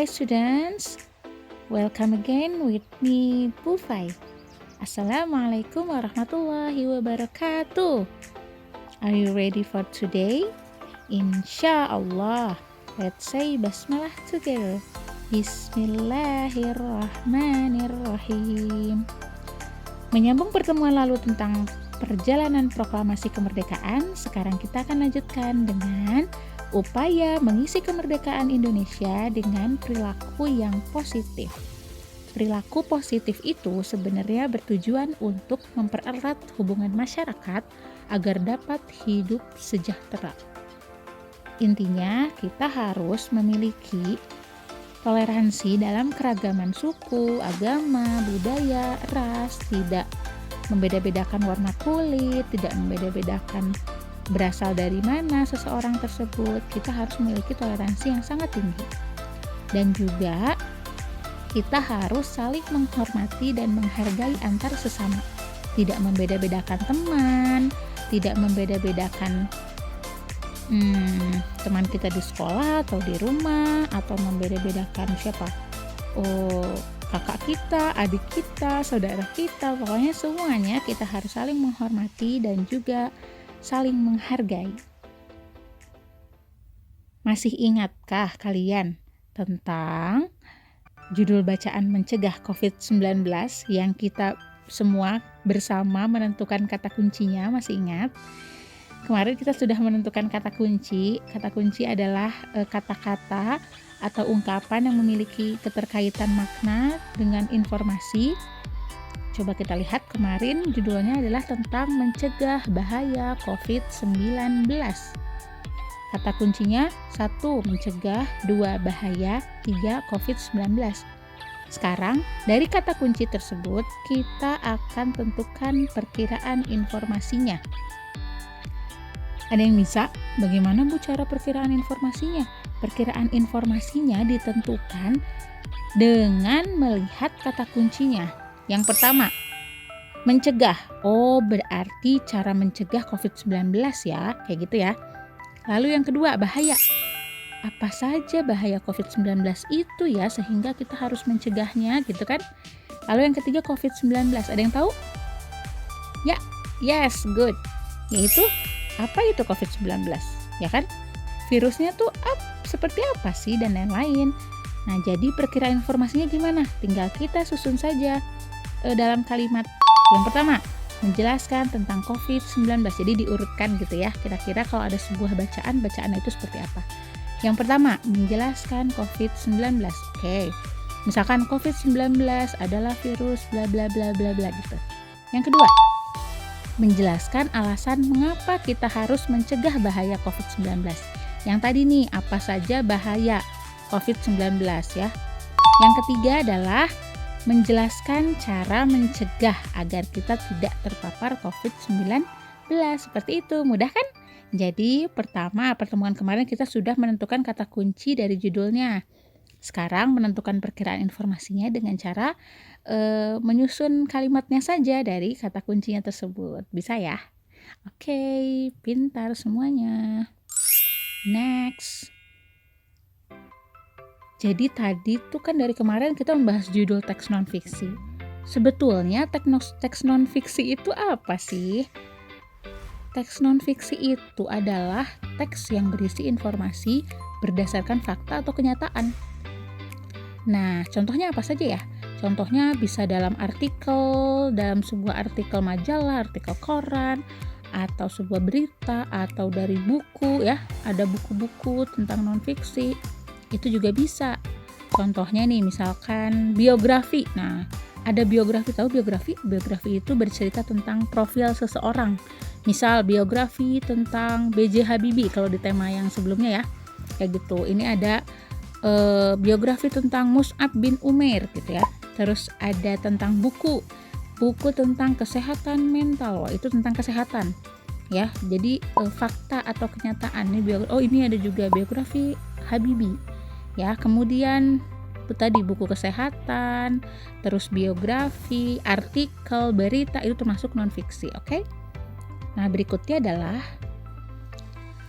Hi students, welcome again with me Pufai. Assalamualaikum warahmatullahi wabarakatuh. Are you ready for today? Insyaallah. Let's say basmalah together. Bismillahirrahmanirrahim. Menyambung pertemuan lalu tentang perjalanan proklamasi kemerdekaan, sekarang kita akan lanjutkan dengan upaya mengisi kemerdekaan Indonesia dengan perilaku yang positif. Perilaku positif itu sebenarnya bertujuan untuk mempererat hubungan masyarakat agar dapat hidup sejahtera. Intinya, kita harus memiliki toleransi dalam keragaman suku, agama, budaya, ras, tidak membeda-bedakan warna kulit, tidak membeda-bedakan berasal dari mana seseorang tersebut. Kita harus memiliki toleransi yang sangat tinggi. Dan juga kita harus saling menghormati dan menghargai antar sesama. Tidak membeda-bedakan teman, tidak membeda-bedakan teman kita di sekolah atau di rumah, atau membeda-bedakan siapa? Kakak kita, adik kita, saudara kita. Pokoknya semuanya kita harus saling menghormati dan juga saling menghargai. Masih ingatkah kalian tentang judul bacaan mencegah COVID-19 yang kita semua bersama menentukan kata kuncinya? Masih ingat? Kemarin kita sudah menentukan kata kunci. Kata kunci adalah kata-kata atau ungkapan yang memiliki keterkaitan makna dengan informasi. Coba kita lihat, kemarin judulnya adalah tentang mencegah bahaya COVID-19. Kata kuncinya 1. Mencegah, 2. Bahaya, 3. COVID-19. Sekarang, dari kata kunci tersebut, kita akan tentukan perkiraan informasinya. Ada yang bisa? Bagaimana Bu cara perkiraan informasinya? Perkiraan informasinya ditentukan dengan melihat kata kuncinya. Yang pertama, mencegah. Berarti cara mencegah COVID-19 ya, kayak gitu ya. Lalu yang kedua, bahaya. Apa saja bahaya COVID-19 itu ya, sehingga kita harus mencegahnya gitu kan. Lalu yang ketiga, COVID-19. Ada yang tahu? Ya, yes, good. Yaitu, apa itu COVID-19? Ya kan? Virusnya tuh seperti apa sih dan lain-lain. Nah, jadi perkiraan informasinya gimana? Tinggal kita susun saja dalam kalimat. Yang pertama, menjelaskan tentang COVID-19. Jadi diurutkan gitu ya. Kira-kira kalau ada sebuah bacaan itu seperti apa. Yang pertama, menjelaskan COVID-19. Oke. Misalkan COVID-19 adalah virus bla bla bla bla bla gitu. Yang kedua, menjelaskan alasan mengapa kita harus mencegah bahaya COVID-19. Yang tadi nih, apa saja bahaya COVID-19 ya. Yang ketiga adalah menjelaskan cara mencegah agar kita tidak terpapar COVID-19. Seperti itu, mudah kan? Jadi pertemuan kemarin kita sudah menentukan kata kunci dari judulnya. Sekarang menentukan perkiraan informasinya dengan cara menyusun kalimatnya saja dari kata kuncinya tersebut. Bisa ya? Oke, pintar semuanya. Next. Jadi tadi tuh kan dari kemarin kita membahas judul teks non-fiksi. Sebetulnya teks non-fiksi itu apa sih? Teks non-fiksi itu adalah teks yang berisi informasi berdasarkan fakta atau kenyataan. Nah, contohnya apa saja ya? Contohnya bisa dalam sebuah artikel majalah, artikel koran, atau sebuah berita, atau dari buku ya. Ada buku-buku tentang non-fiksi. Itu juga bisa. Contohnya nih, misalkan biografi. Nah, ada biografi. Tahu biografi? Biografi itu bercerita tentang profil seseorang. Misal biografi tentang B.J. Habibie kalau di tema yang sebelumnya ya. Kayak gitu. Ini ada biografi tentang Mus'ab bin Umair gitu ya. Terus ada tentang buku tentang kesehatan mental. Itu tentang kesehatan. Ya, jadi fakta atau kenyataan. Ini ada juga biografi Habibie. Ya, kemudian itu tadi buku kesehatan, terus biografi, artikel, berita itu termasuk non-fiksi, oke? Nah, berikutnya adalah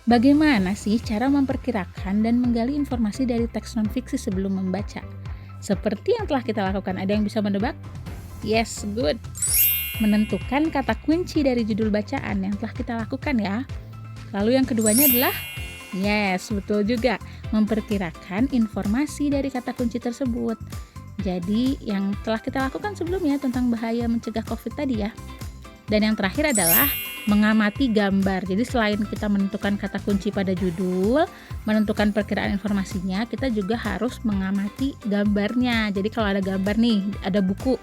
Bagaimana sih cara memperkirakan dan menggali informasi dari teks non-fiksi sebelum membaca? Seperti yang telah kita lakukan, ada yang bisa menebak? Yes, good. Menentukan kata kunci dari judul bacaan yang telah kita lakukan ya. Lalu yang keduanya adalah, yes, betul juga, memperkirakan informasi dari kata kunci tersebut. Jadi yang telah kita lakukan sebelumnya tentang bahaya mencegah COVID tadi ya. Dan yang terakhir adalah mengamati gambar. Jadi selain kita menentukan kata kunci pada judul, menentukan perkiraan informasinya, kita juga harus mengamati gambarnya. Jadi kalau ada gambar nih, ada buku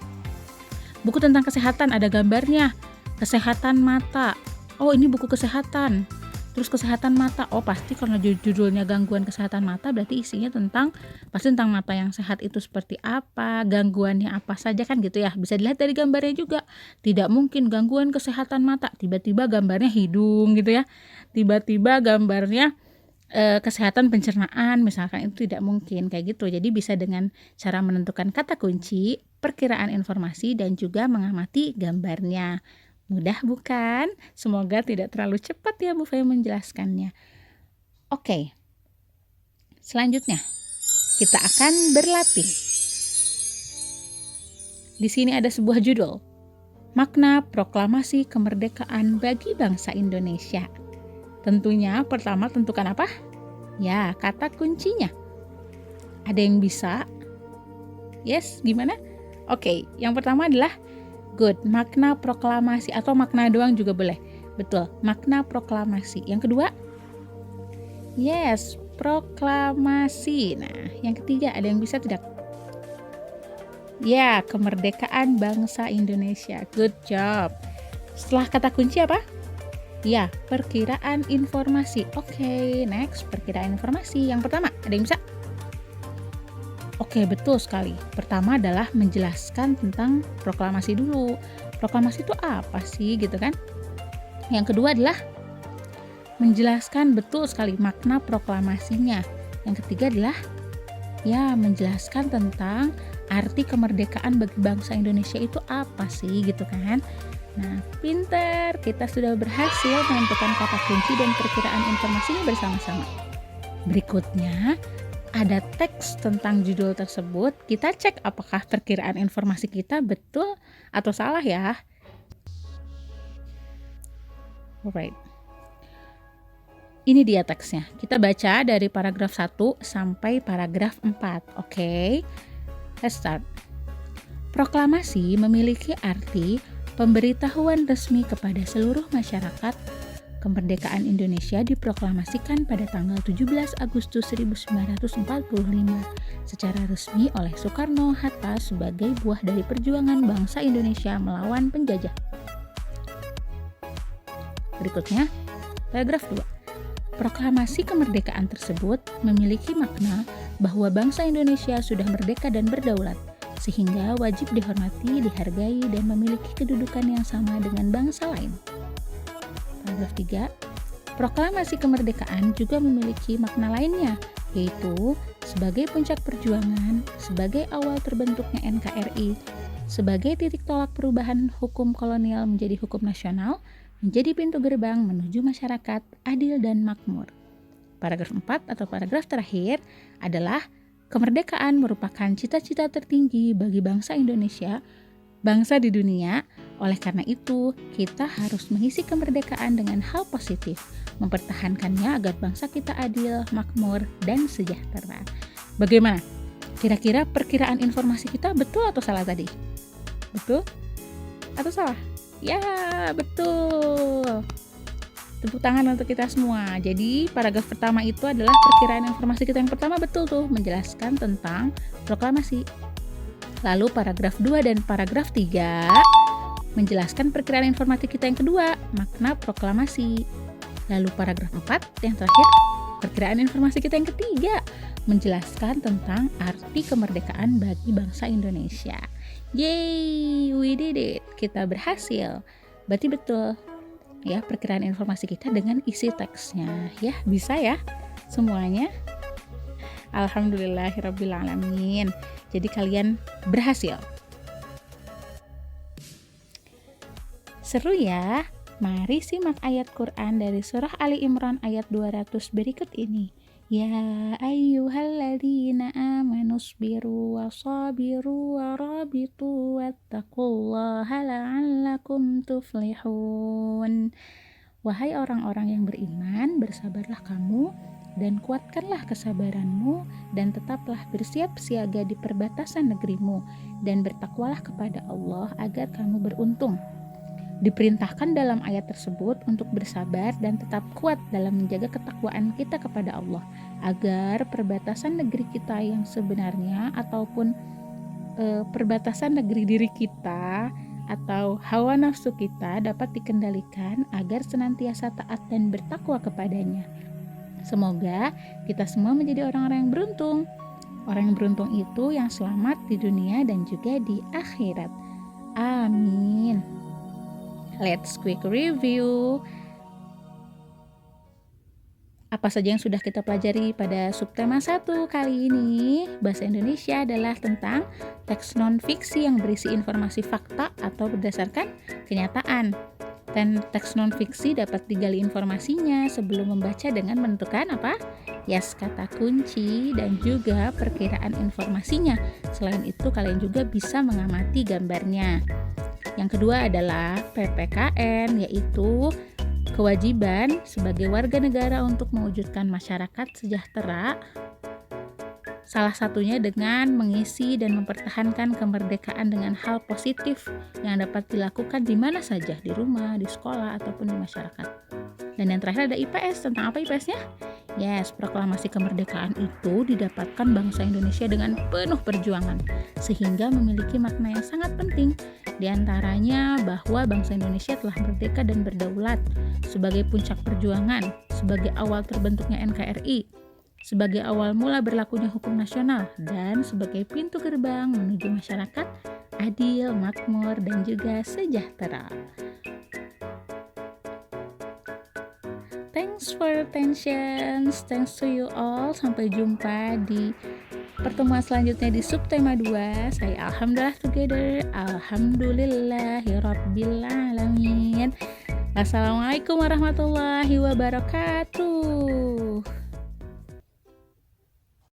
tentang kesehatan, ada gambarnya, kesehatan mata. Oh, ini buku kesehatan. Terus kesehatan mata, oh pasti karena judulnya gangguan kesehatan mata, berarti isinya pasti tentang mata yang sehat itu seperti apa, gangguannya apa saja kan gitu ya. Bisa dilihat dari gambarnya juga. Tidak mungkin gangguan kesehatan mata, tiba-tiba gambarnya hidung gitu ya. Tiba-tiba gambarnya kesehatan pencernaan misalkan, itu tidak mungkin kayak gitu. Jadi bisa dengan cara menentukan kata kunci, perkiraan informasi, dan juga mengamati gambarnya. Mudah bukan? Semoga tidak terlalu cepat ya Bu Faya menjelaskannya. Oke, selanjutnya kita akan berlatih. Di sini ada sebuah judul, Makna Proklamasi Kemerdekaan bagi Bangsa Indonesia. Tentunya pertama tentukan apa? Ya, kata kuncinya. Ada yang bisa? Yes, gimana? Oke, yang pertama adalah good, makna proklamasi, atau makna doang juga boleh. Betul, makna proklamasi. Yang kedua, yes, proklamasi. Nah, yang ketiga ada yang bisa tidak? Ya, kemerdekaan bangsa Indonesia. Good job. Setelah kata kunci apa? Ya, perkiraan informasi. Oke, next, perkiraan informasi. Yang pertama, ada yang bisa? Oke, betul sekali. Pertama adalah menjelaskan tentang proklamasi dulu. Proklamasi itu apa sih gitu kan? Yang kedua adalah menjelaskan betul sekali makna proklamasinya. Yang ketiga adalah ya menjelaskan tentang arti kemerdekaan bagi bangsa Indonesia itu apa sih gitu kan? Nah, pinter, kita sudah berhasil menentukan kata kunci dan perkiraan informasinya bersama-sama. Berikutnya, ada teks tentang judul tersebut, kita cek apakah perkiraan informasi kita betul atau salah ya. Alright. Ini dia teksnya. Kita baca dari paragraf 1 sampai paragraf 4. Oke. Let's start. Proklamasi memiliki arti pemberitahuan resmi kepada seluruh masyarakat. Kemerdekaan Indonesia diproklamasikan pada tanggal 17 Agustus 1945 secara resmi oleh Soekarno-Hatta sebagai buah dari perjuangan bangsa Indonesia melawan penjajah. Berikutnya, paragraf 2. Proklamasi kemerdekaan tersebut memiliki makna bahwa bangsa Indonesia sudah merdeka dan berdaulat, sehingga wajib dihormati, dihargai, dan memiliki kedudukan yang sama dengan bangsa lain. Paragraf 3, proklamasi kemerdekaan juga memiliki makna lainnya, yaitu sebagai puncak perjuangan, sebagai awal terbentuknya NKRI, sebagai titik tolak perubahan hukum kolonial menjadi hukum nasional, menjadi pintu gerbang menuju masyarakat adil dan makmur. Paragraf 4 atau paragraf terakhir adalah kemerdekaan merupakan cita-cita tertinggi bagi bangsa Indonesia, bangsa di dunia. Oleh karena itu, kita harus mengisi kemerdekaan dengan hal positif, mempertahankannya agar bangsa kita adil, makmur, dan sejahtera. Bagaimana? Kira-kira perkiraan informasi kita betul atau salah tadi? Betul atau salah? Ya, betul. Tepuk tangan untuk kita semua. Jadi, paragraf pertama itu adalah perkiraan informasi kita yang pertama betul tuh, menjelaskan tentang proklamasi. Lalu paragraf 2 dan paragraf 3 menjelaskan perkiraan informasi kita yang kedua, makna proklamasi. Lalu paragraf 4 yang terakhir, perkiraan informasi kita yang ketiga, menjelaskan tentang arti kemerdekaan bagi bangsa Indonesia. Yeay, we did it. Kita berhasil. Berarti betul ya perkiraan informasi kita dengan isi teksnya. Ya, bisa ya semuanya. Alhamdulillahirrabbilalamin. Jadi kalian berhasil. Seru ya. Mari simak ayat Quran dari surah Ali Imran ayat 200 berikut ini. Ya ayyuhalladzina amanu sabiru wa sabiru wa rabitu wattaqullaha la'allakum tuflihun. Wahai orang-orang yang beriman, bersabarlah kamu dan kuatkanlah kesabaranmu dan tetaplah bersiap siaga di perbatasan negerimu dan bertakwalah kepada Allah agar kamu beruntung. Diperintahkan dalam ayat tersebut untuk bersabar dan tetap kuat dalam menjaga ketakwaan kita kepada Allah agar perbatasan negeri kita yang sebenarnya ataupun perbatasan negeri diri kita atau hawa nafsu kita dapat dikendalikan agar senantiasa taat dan bertakwa kepadanya. Semoga kita semua menjadi orang-orang yang beruntung. Orang yang beruntung itu yang selamat di dunia dan juga di akhirat. Amin. Let's quick review. Apa saja yang sudah kita pelajari pada subtema 1 kali ini? Bahasa Indonesia adalah tentang teks non-fiksi yang berisi informasi fakta atau berdasarkan kenyataan. Dan teks non-fiksi dapat digali informasinya sebelum membaca dengan menentukan apa? Yes, kata kunci dan juga perkiraan informasinya. Selain itu, kalian juga bisa mengamati gambarnya. Yang kedua adalah PPKN, yaitu kewajiban sebagai warga negara untuk mewujudkan masyarakat sejahtera. Salah satunya dengan mengisi dan mempertahankan kemerdekaan dengan hal positif yang dapat dilakukan di mana saja, di rumah, di sekolah, ataupun di masyarakat. Dan yang terakhir ada IPS. Tentang apa IPS-nya? Yes, proklamasi kemerdekaan itu didapatkan bangsa Indonesia dengan penuh perjuangan, sehingga memiliki makna yang sangat penting. Di antaranya bahwa bangsa Indonesia telah merdeka dan berdaulat sebagai puncak perjuangan, sebagai awal terbentuknya NKRI, sebagai awal mula berlakunya hukum nasional, dan sebagai pintu gerbang menuju masyarakat adil, makmur, dan juga sejahtera. Thanks for attention. Thanks to you all. Sampai jumpa di pertemuan selanjutnya di subtema 2. Saya Alhamdulillah together. Alhamdulillahirabbil alamin. Assalamualaikum warahmatullahi wabarakatuh.